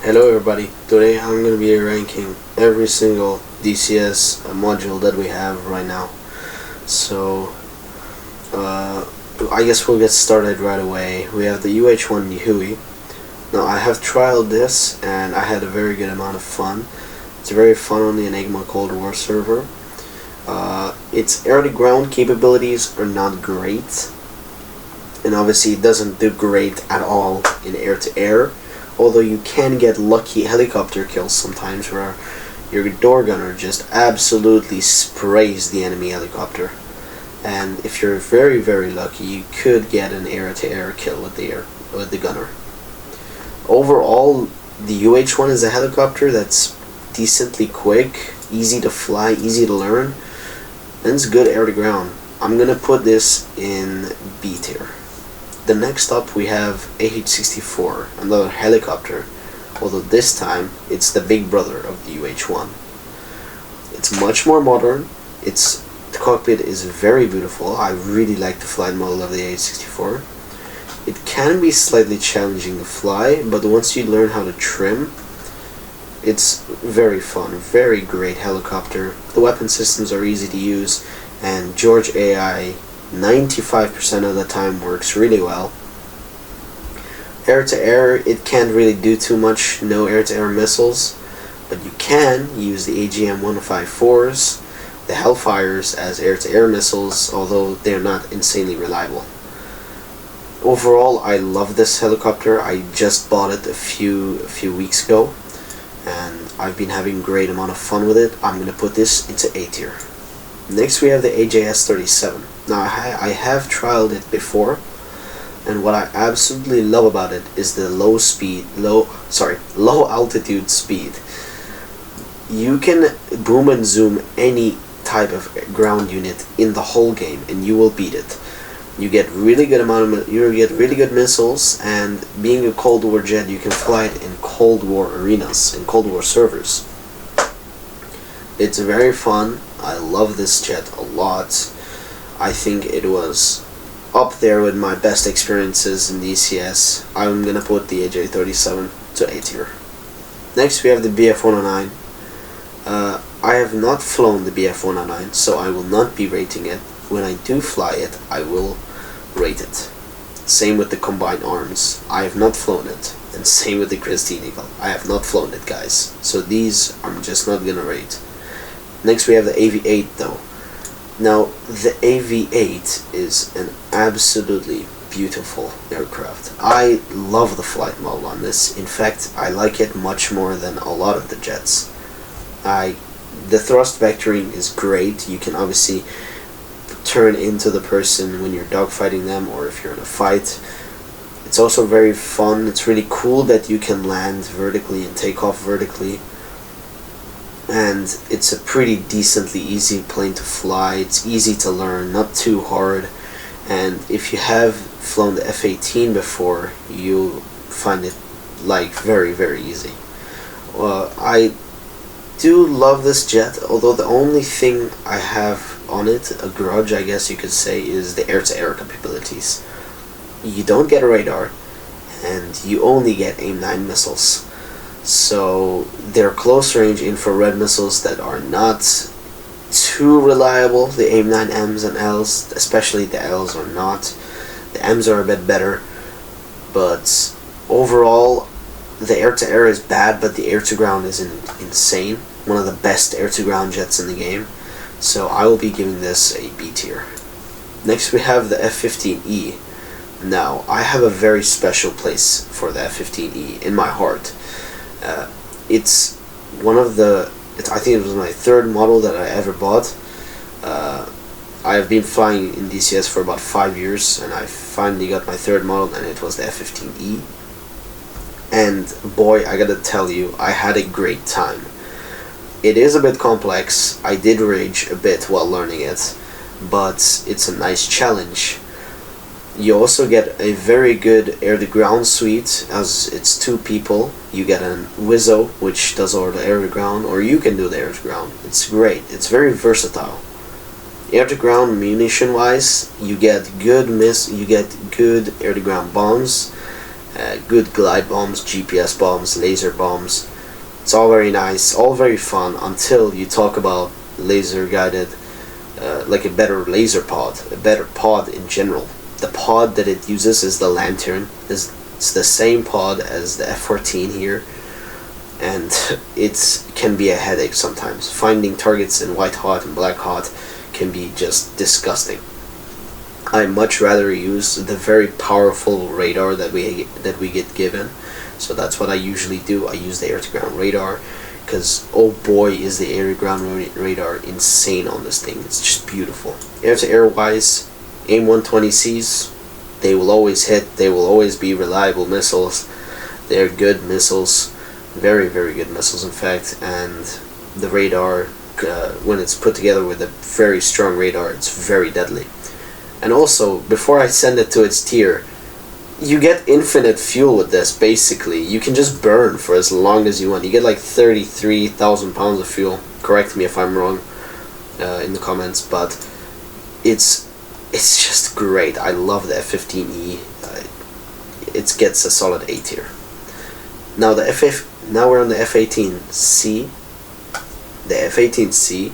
Hello everybody, today I'm going to be ranking every single DCS module that we have right now. So, I guess we'll get started right away. We have the UH1 Huey. Now I have trialed this and I had a very good amount of fun. It's very fun on the Enigma Cold War server. Its air-to-ground capabilities are not great, and obviously it doesn't do great at all in air-to-air. Although you can get lucky helicopter kills sometimes where your door gunner just absolutely sprays the enemy helicopter. And if you're very lucky, you could get an air-to-air kill with the gunner. Overall, the UH-1 is a helicopter that's decently quick, easy to fly, easy to learn, and it's good air-to-ground. I'm gonna put this in B tier. The next up we have AH-64, another helicopter, although this time it's the big brother of the UH-1. It's much more modern, the cockpit is very beautiful. I really like the flight model of the AH-64. It can be slightly challenging to fly, but once you learn how to trim, it's very fun, very great helicopter. The weapon systems are easy to use, and George AI 95% of the time works really well. Air-to-air, it can't really do too much, no air-to-air missiles, but you can use the AGM-154s, the Hellfires as air-to-air missiles, although they're not insanely reliable. Overall, I love this helicopter. I just bought it a few weeks ago, and I've been having a great amount of fun with it. I'm going to put this into A tier. Next we have the AJS-37. Now I have trialed it before, and what I absolutely love about it is the low altitude speed. You can boom and zoom any type of ground unit in the whole game and you will beat it. You get really good missiles, and being a Cold War jet, you can fly it in Cold War arenas, in Cold War servers. It's very fun. I love this jet a lot. I think it was up there with my best experiences in DCS. I'm gonna put the AJ-37 to A tier. Next we have the BF-109. I have not flown the BF-109, so I will not be rating it. When I do fly it, I will rate it. Same with the Combined Arms. I have not flown it. And same with the Christine Eagle. I have not flown it, guys. So these I'm just not gonna rate. Next we have the AV-8 though. Now the AV-8 is an absolutely beautiful aircraft. I love the flight model on this. In fact, I like it much more than a lot of the jets. The thrust vectoring is great. You can obviously turn into the person when you're dogfighting them or if you're in a fight. It's also very fun. It's really cool that you can land vertically and take off vertically. And it's a pretty decently easy plane to fly. It's easy to learn, not too hard. And if you have flown the F-18 before, you'll find it like very easy. I do love this jet, although the only thing I have on it, a grudge I guess you could say, is the air-to-air capabilities. You don't get a radar, and you only get AIM-9 missiles. So they're close-range infrared missiles that are not too reliable. The AIM-9Ms and Ls, especially the Ls, are not. The Ms are a bit better, but overall the air-to-air is bad, but the air-to-ground is insane. One of the best air-to-ground jets in the game. So I will be giving this a B tier. Next we have the F-15E. Now I have a very special place for the F-15E in my heart. It's one of I think it was my third model that I ever bought. I have been flying in DCS for about 5 years, and I finally got my third model, and it was the F-15E. And boy, I gotta tell you, I had a great time. It is a bit complex. I did rage a bit while learning it, but it's a nice challenge. You also get a very good air-to-ground suite, as it's 2 people. You get a Wizzo, which does all the air-to-ground, or you can do the air-to-ground. It's great. It's very versatile. Air-to-ground munition-wise, you get good air-to-ground bombs, good glide bombs, GPS bombs, laser bombs. It's all very nice, all very fun, until you talk about laser guided, like a better laser pod, a better pod in general. The pod that it uses is the Lantern. It's the same pod as the F-14 here, and it can be a headache sometimes. Finding targets in white hot and black hot can be just disgusting. I much rather use the very powerful radar that we get given. So that's what I usually do. I use the air-to-ground radar, because oh boy is the air-to-ground radar insane on this thing. It's just beautiful. Air-to-air wise, AIM-120Cs, they will always hit. They will always be reliable missiles. They're good missiles, very very good missiles in fact. And the radar, when it's put together with a very strong radar, it's very deadly. And also, before I send it to its tier, you get infinite fuel with this, basically. You can just burn for as long as you want. You get like 33,000 pounds of fuel. Correct me if I'm wrong in the comments, but it's just great. I love the F-15E. It gets a solid A tier. Now now we're on the F-18C. The F-18C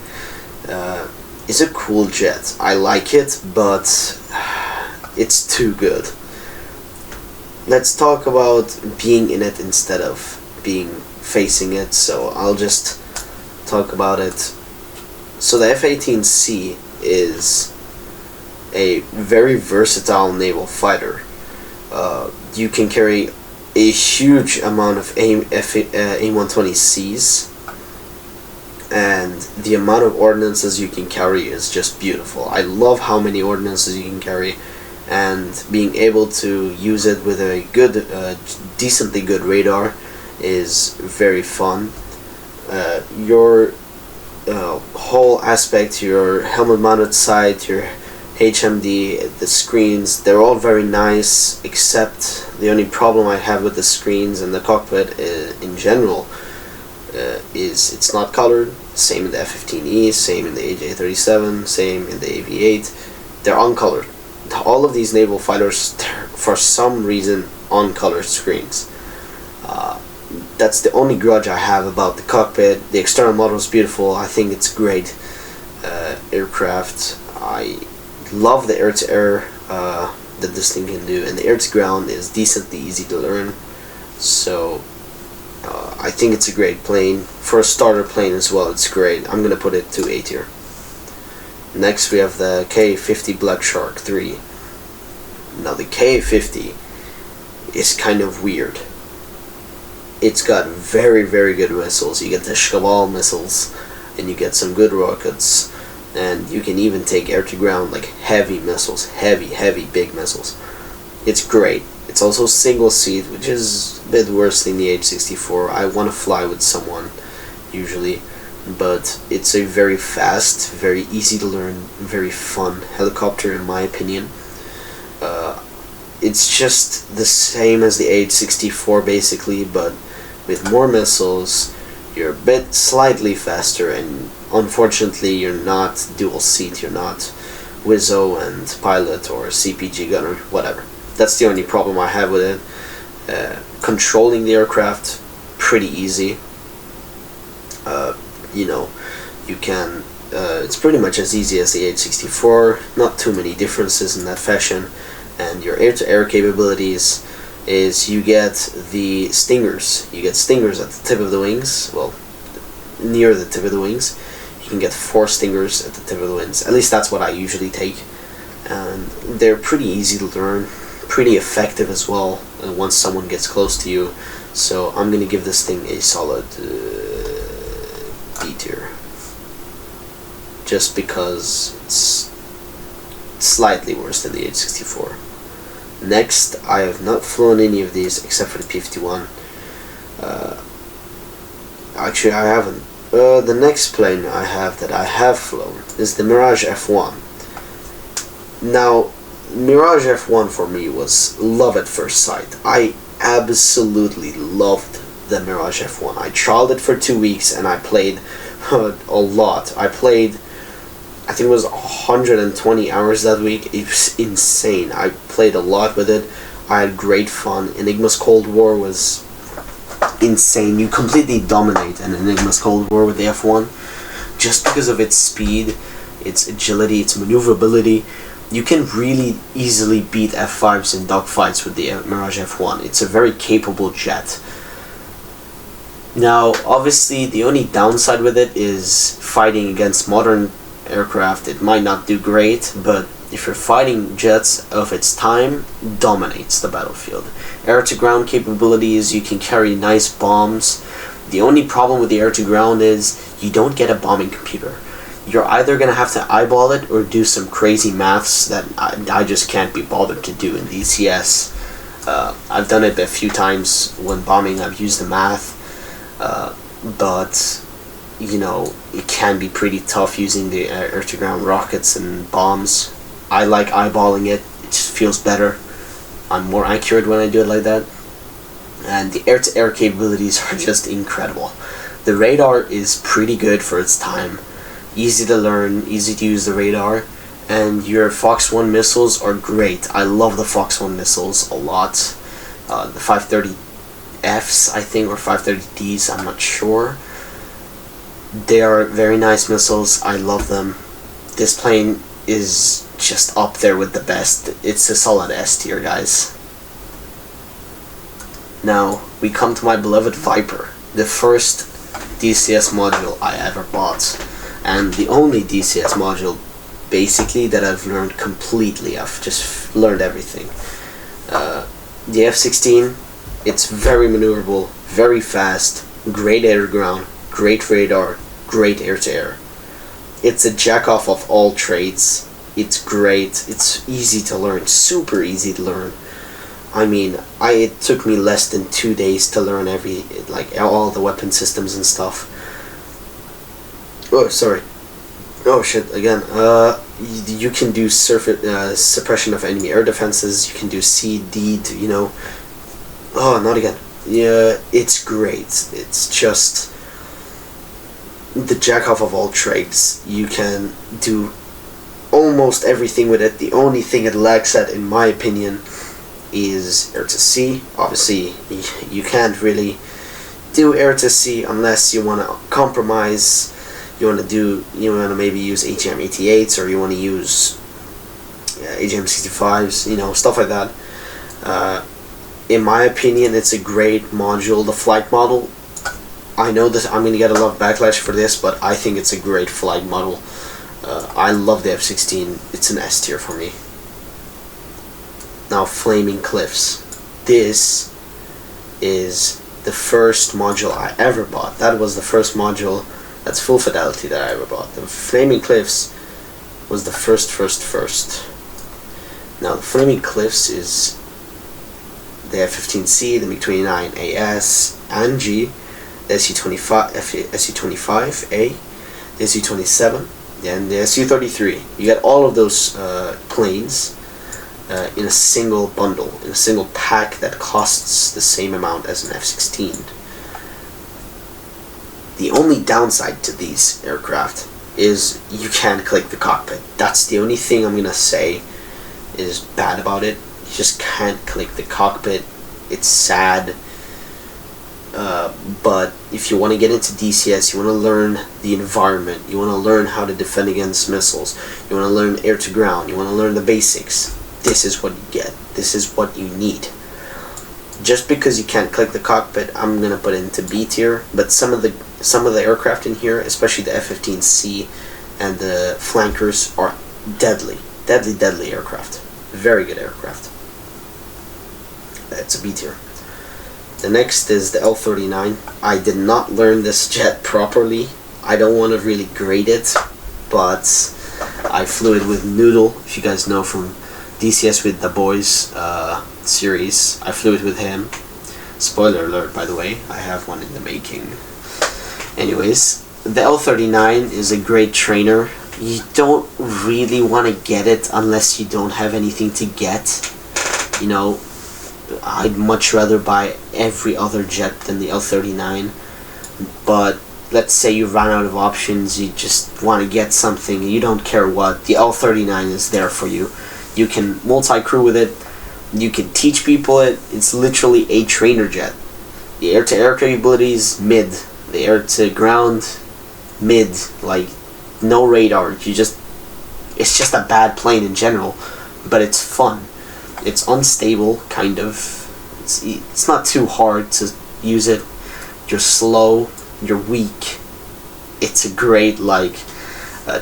is a cool jet. I like it, but it's too good. Let's talk about being in it instead of being facing it, so I'll just talk about it. So the F-18C is a very versatile naval fighter. You can carry a huge amount of AIM-120Cs, and the amount of ordnances you can carry is just beautiful. I love how many ordnances you can carry, and being able to use it with a good, decently good radar is very fun. Your whole aspect, your helmet mounted sight, your HMD, the screens, they're all very nice, except the only problem I have with the screens and the cockpit in general is it's not colored. Same in the F-15E, same in the AJ-37, same in the AV-8. They're uncolored. All of these naval fighters, for some reason, uncolored screens. That's the only grudge I have about the cockpit. The external model is beautiful. I think it's great aircraft. I love the air-to-air that this thing can do, and the air-to-ground is decently easy to learn. So I think it's a great plane. For a starter plane as well, it's great. I'm gonna put it to A tier. Next we have the Ka-50 Black Shark 3. Now the Ka-50 is kind of weird. It's got very very good missiles. You get the Shkval missiles, and you get some good rockets, and you can even take air-to-ground like heavy missiles, heavy big missiles. It's great. It's also single seat, which is a bit worse than the H-64. I want to fly with someone usually, but it's a very fast, very easy to learn, very fun helicopter in my opinion. It's just the same as the H-64 basically, but with more missiles. You're a bit slightly faster, and unfortunately you're not dual seat. You're not Wizzo and pilot or CPG gunner, whatever. That's the only problem I have with it. Controlling the aircraft, pretty easy. You know, you can. It's pretty much as easy as the H-64. Not too many differences in that fashion. And your air-to-air capabilities is you get the stingers. You get stingers at the tip of the wings. Well, near the tip of the wings. You can get 4 stingers at the tip of the wings. At least that's what I usually take. And they're pretty easy to learn, pretty effective as well once someone gets close to you. So I'm gonna give this thing a solid B tier, just because it's slightly worse than the H-64. Next, I have not flown any of these except for the P-51. Actually, I haven't. The next plane I have that I have flown is the Mirage F1. Now, Mirage F1 for me was love at first sight. I absolutely loved the Mirage F1. I trialed it for 2 weeks and I played a lot. I played, I think it was 120 hours that week. It was insane. I played a lot with it. I had great fun. Enigma's Cold War was insane. You completely dominate an Enigma's Cold War with the F1 just because of its speed, its agility, its maneuverability. You can really easily beat F5s in dogfights with the Mirage F1. It's a very capable jet. Now, obviously, the only downside with it is fighting against modern aircraft. It might not do great, but if you're fighting jets of its time, dominates the battlefield. Air-to-ground capabilities, you can carry nice bombs. The only problem with the air-to-ground is you don't get a bombing computer. You're either going to have to eyeball it or do some crazy maths that I just can't be bothered to do in DCS. I've done it a few times when bombing. I've used the math, but you know, it can be pretty tough using the air-to-ground rockets and bombs. I like eyeballing it. It just feels better. I'm more accurate when I do it like that. And the air-to-air capabilities are just incredible. The radar is pretty good for its time. Easy to learn, easy to use the radar. And your Fox 1 missiles are great. I love the Fox 1 missiles a lot. The 530Fs, I think, or 530Ds, I'm not sure. They are very nice missiles. I love them. This plane is just up there with the best. It's a solid S tier, guys. Now, we come to my beloved Viper, the first DCS module I ever bought, and the only DCS module, basically, that I've learned completely. I've just learned everything. The F-16, it's very maneuverable, very fast, great air-to-ground, great radar, great air-to-air. It's a jack-off of all trades. It's great. It's easy to learn, super easy to learn. I mean, it took me less than 2 days to learn all the weapon systems and stuff. Oh, sorry. Oh shit, again. You can do suppression of enemy air defenses. You can do C, D, you know. Oh, not again. Yeah, it's great. It's just the jack-off of all trades. You can do almost everything with it. The only thing it lacks at, in my opinion, is air to sea. Obviously, you can't really do air to sea unless you want to compromise. You want to maybe use AGM-88s, or you want to use AGM-65s, you know, stuff like that. In my opinion, it's a great module. The flight model, I know that I'm going to get a lot of backlash for this, but I think it's a great flight model. I love the F-16. It's an S tier for me. Now, Flaming Cliffs. This is the first module I ever bought. That was the first module that's full fidelity that I ever bought. The Flaming Cliffs was the first. Now, the Flaming Cliffs is the F-15C, the MiG-29 AS and G, the SU-25A, the SU-27, and the SU-33. You get all of those planes in a single bundle, in a single pack that costs the same amount as an F-16. The only downside to these aircraft is you can't click the cockpit. That's the only thing I'm gonna say is bad about it. You just can't click the cockpit. It's sad. But if you want to get into DCS, you want to learn the environment, you want to learn how to defend against missiles, you want to learn air to ground, you want to learn the basics, this is what you get. This is what you need. Just because you can't click the cockpit, I'm gonna put it into B tier. But some of the aircraft in here, especially the F-15C and the flankers, are deadly aircraft. Very good aircraft. It's a B tier. The next is the L-39. I did not learn this jet properly. I don't want to really grade it, but I flew it with Noodle, if you guys know from DCS with the Boys series. I flew it with him. Spoiler alert, by the way, I have one in the making. Anyways, the L-39 is a great trainer. You don't really want to get it unless you don't have anything to get. You know, I'd much rather buy every other jet than the L-39, but let's say you run out of options, you just want to get something, you don't care what, the L-39 is there for you. You can multi-crew with it, You can teach people it. It's literally a trainer jet. The air-to-air capabilities, mid. The air-to-ground, mid. Like, no radar. It's just a bad plane in general, but it's fun. It's unstable, kind of. It's not too hard to use it. You're slow. You're weak. It's a great, like,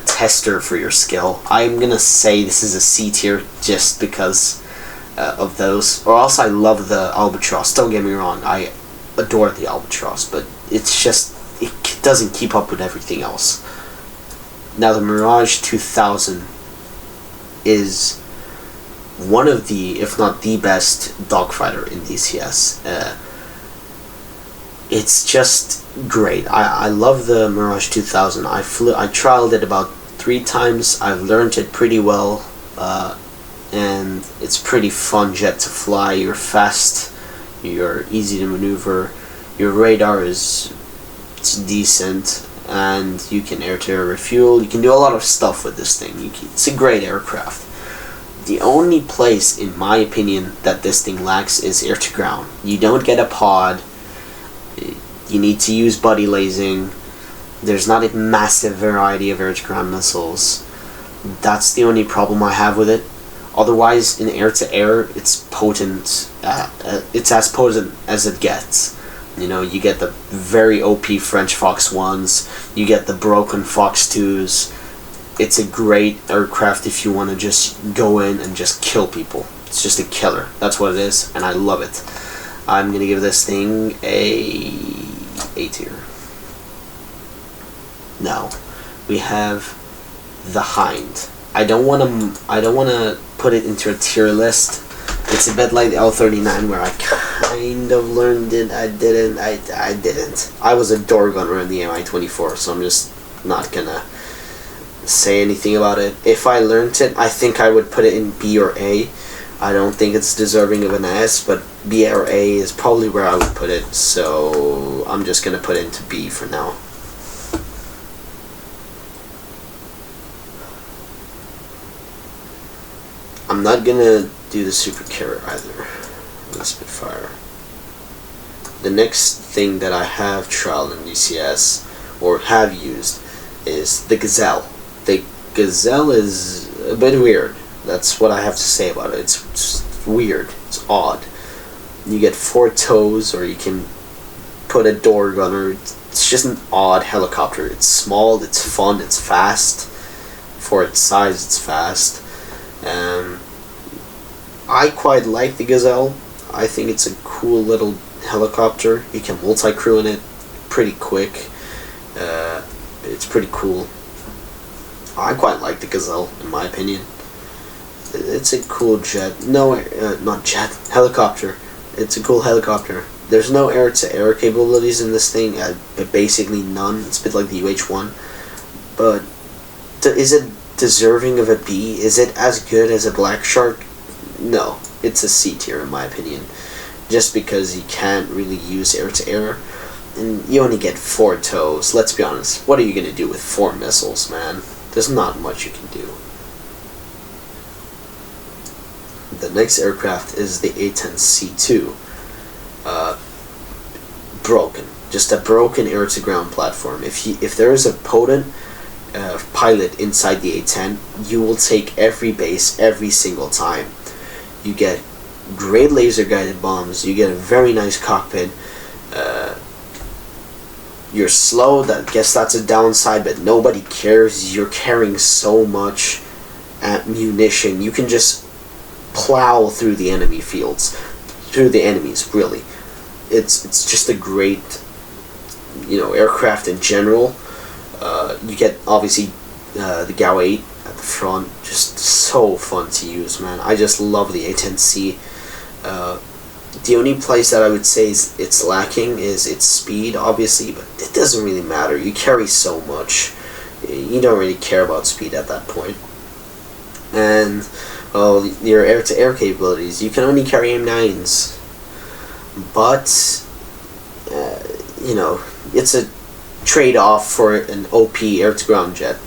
tester for your skill. I'm gonna say this is a C tier just because of those. Or else I love the Albatross. Don't get me wrong. I adore the Albatross, but it's just, it doesn't keep up with everything else. Now the Mirage 2000 is one of the, if not the best dogfighter in DCS. It's just great. I love the Mirage 2000. I trialed it about 3 times. I've learned it pretty well, and it's pretty fun jet to fly. You're fast, you're easy to maneuver, your radar it's decent, and you can air-to-air refuel. You can do a lot of stuff with this thing. It's a great aircraft. The only place, in my opinion, that this thing lacks is air-to-ground. You don't get a pod. You need to use buddy lasing. There's not a massive variety of air-to-ground missiles. That's the only problem I have with it. Otherwise, in air-to-air, it's potent. It's as potent as it gets. You know, you get the very OP French Fox 1s. You get the broken Fox 2s. It's a great aircraft if you want to just go in and just kill people. It's just a killer. That's what it is, and I love it. I'm gonna give this thing a tier. Now, we have the Hind. I don't wanna put it into a tier list. It's a bit like the L39 where I kind of learned it. I didn't. I was a door gunner in the Mi-24, so I'm just not gonna say anything about it. If I learned it, I think I would put it in B or A. I don't think it's deserving of an S, but B or A is probably where I would put it, so I'm just gonna put it into B for now. I'm not gonna do the Super Carrier either, the Spitfire. The next thing that I have trialed in DCS, or have used, is the Gazelle. The Gazelle is a bit weird. That's what I have to say about it. It's just weird. It's odd. You get 4 toes, or you can put a door gunner. It's just an odd helicopter. It's small, it's fun, it's fast. For its size, it's fast. I quite like the Gazelle. I think it's a cool little helicopter. You can multi-crew in it pretty quick. It's pretty cool. I quite like the Gazelle, in my opinion. It's a cool jet. No, not jet. Helicopter. It's a cool helicopter. There's no air-to-air capabilities in this thing. Basically none. It's a bit like the UH-1. But is it deserving of a B? Is it as good as a Black Shark? No. It's a C tier, in my opinion. Just because you can't really use air-to-air. And you only get 4 toes. Let's be honest. What are you going to do with 4 missiles, man? There's not much you can do. The next aircraft is the A-10C2. Broken. Just a broken air-to-ground platform. If there is a potent pilot inside the A-10, you will take every base every single time. You get great laser-guided bombs. You get a very nice cockpit. You're slow. I guess that's a downside, but nobody cares. You're carrying so much ammunition. You can just plow through the enemy fields, through the enemies. Really, it's just a great, aircraft in general. You get obviously the GAU 8 at the front, just so fun to use, man. I just love the A-10C. The only place that I would say it's lacking is its speed, obviously, but it doesn't really matter. You carry so much, you don't really care about speed at that point. And well, your air-to-air capabilities, you can only carry M9s, but it's a trade-off for an OP air-to-ground jet,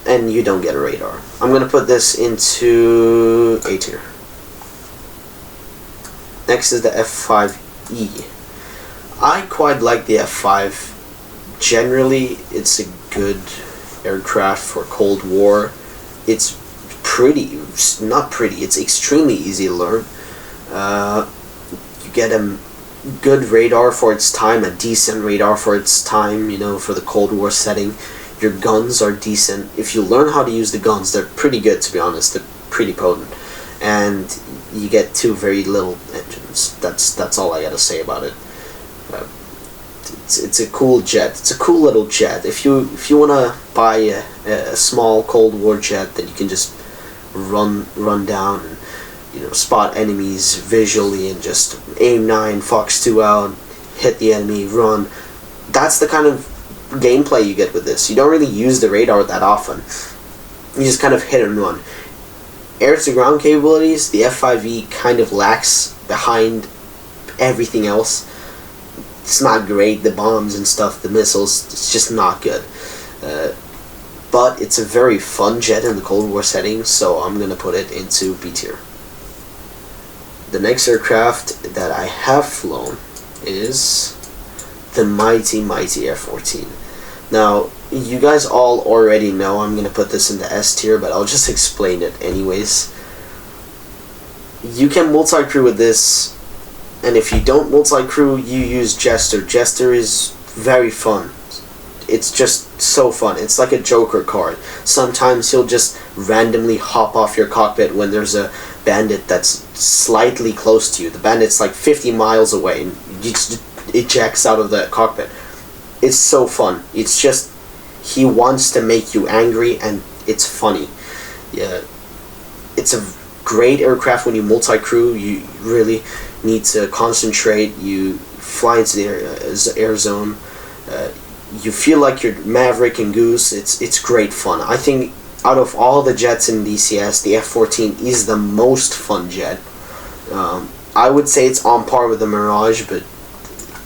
and you don't get a radar. I'm gonna put this into A tier. Next is the F5E. I quite like the F5. Generally, it's a good aircraft for Cold War. It's it's extremely easy to learn. You get a good radar for its time, a decent radar for its time, you know, for the Cold War setting. Your guns are decent. If you learn how to use the guns, they're pretty good, to be honest. They're pretty potent. And you get 2 very little engines. That's all I gotta say about it. It's a cool jet. It's a cool little jet. If you wanna buy a small Cold War jet that you can just run down and, you know, spot enemies visually and just aim 9, Fox 2 out, hit the enemy, run. That's the kind of gameplay you get with this. You don't really use the radar that often. You just kind of hit and run. Air-to-ground capabilities, the F5E kind of lacks behind everything else. It's not great. The bombs and stuff, the missiles, it's just not good. But it's a very fun jet in the Cold War setting, so I'm going to put it into B tier. The next aircraft that I have flown is the mighty F-14. Now, you guys all already know I'm going to put this into S tier, but I'll just explain it anyways. You can multi-crew with this, and if you don't multi-crew, you use Jester. Jester is very fun. It's just so fun. It's like a Joker card. Sometimes he'll just randomly hop off your cockpit when there's a bandit that's slightly close to you. The bandit's like 50 miles away, and he just ejects out of the cockpit. It's so fun. It's just, he wants to make you angry, and it's funny. Yeah, it's a great aircraft when you multi-crew. You really need to concentrate. You fly into the air zone. You feel like you're Maverick and Goose. It's great fun. I think out of all the jets in DCS, the F-14 is the most fun jet. I would say it's on par with the Mirage, but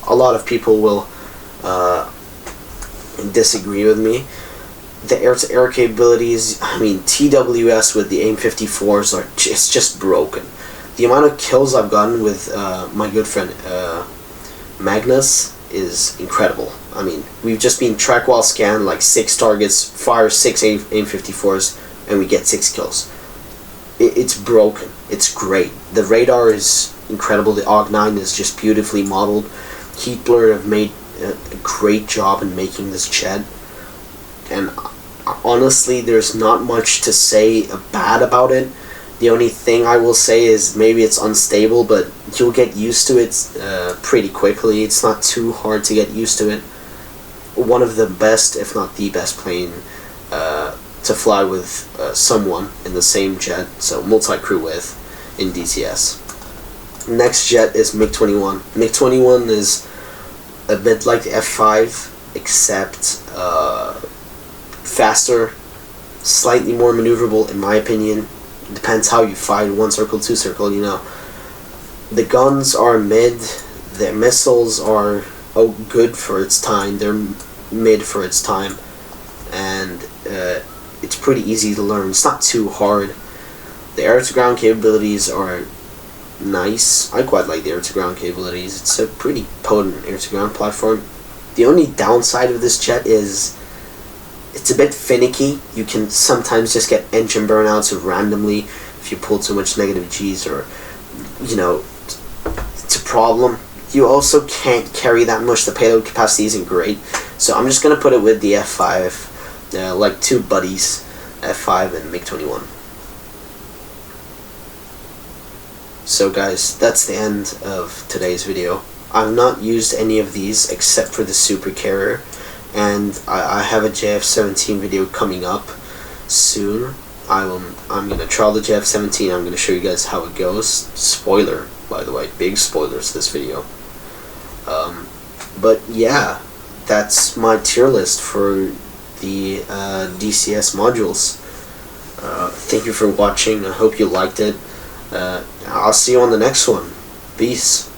a lot of people will disagree with me. The air-to-air capabilities, I mean, TWS with the AIM-54s it's just broken. The amount of kills I've gotten with my good friend Magnus is incredible. I mean, we've just been track while scan like 6 targets, fire 6 AIM-54s, and we get 6 kills. It's broken. It's great. The radar is incredible. The AUG-9 is just beautifully modeled. Heatblur have made a great job in making this jet, and honestly, there's not much to say bad about it. The only thing I will say is maybe it's unstable, but you'll get used to it pretty quickly. It's not too hard to get used to it. One of the best, if not the best plane to fly with someone in the same jet, so multi-crew with, in DCS. Next jet is MiG-21. MiG-21 is a bit like the F5, except faster, slightly more maneuverable in my opinion. Depends how you fight, 1 circle, 2 circle, you know. The guns are mid, the missiles are good for its time, they're mid for its time, and it's pretty easy to learn. It's not too hard. The air-to-ground capabilities are nice. I quite like the air-to-ground capabilities. It's a pretty potent air-to-ground platform. The only downside of this jet is it's a bit finicky. You can sometimes just get engine burnouts randomly if you pull too much negative G's, or, you know, it's a problem. You also can't carry that much. The payload capacity isn't great. So I'm just going to put it with the F5, like 2 buddies, F5 and MiG-21. So guys, that's the end of today's video. I've not used any of these except for the Super Carrier, and I have a JF-17 video coming up soon. I'm going to trial the JF-17. I'm going to show you guys how it goes. Spoiler, by the way, big spoilers this video. But yeah, that's my tier list for the DCS modules. Thank you for watching. I hope you liked it. I'll see you on the next one. Peace.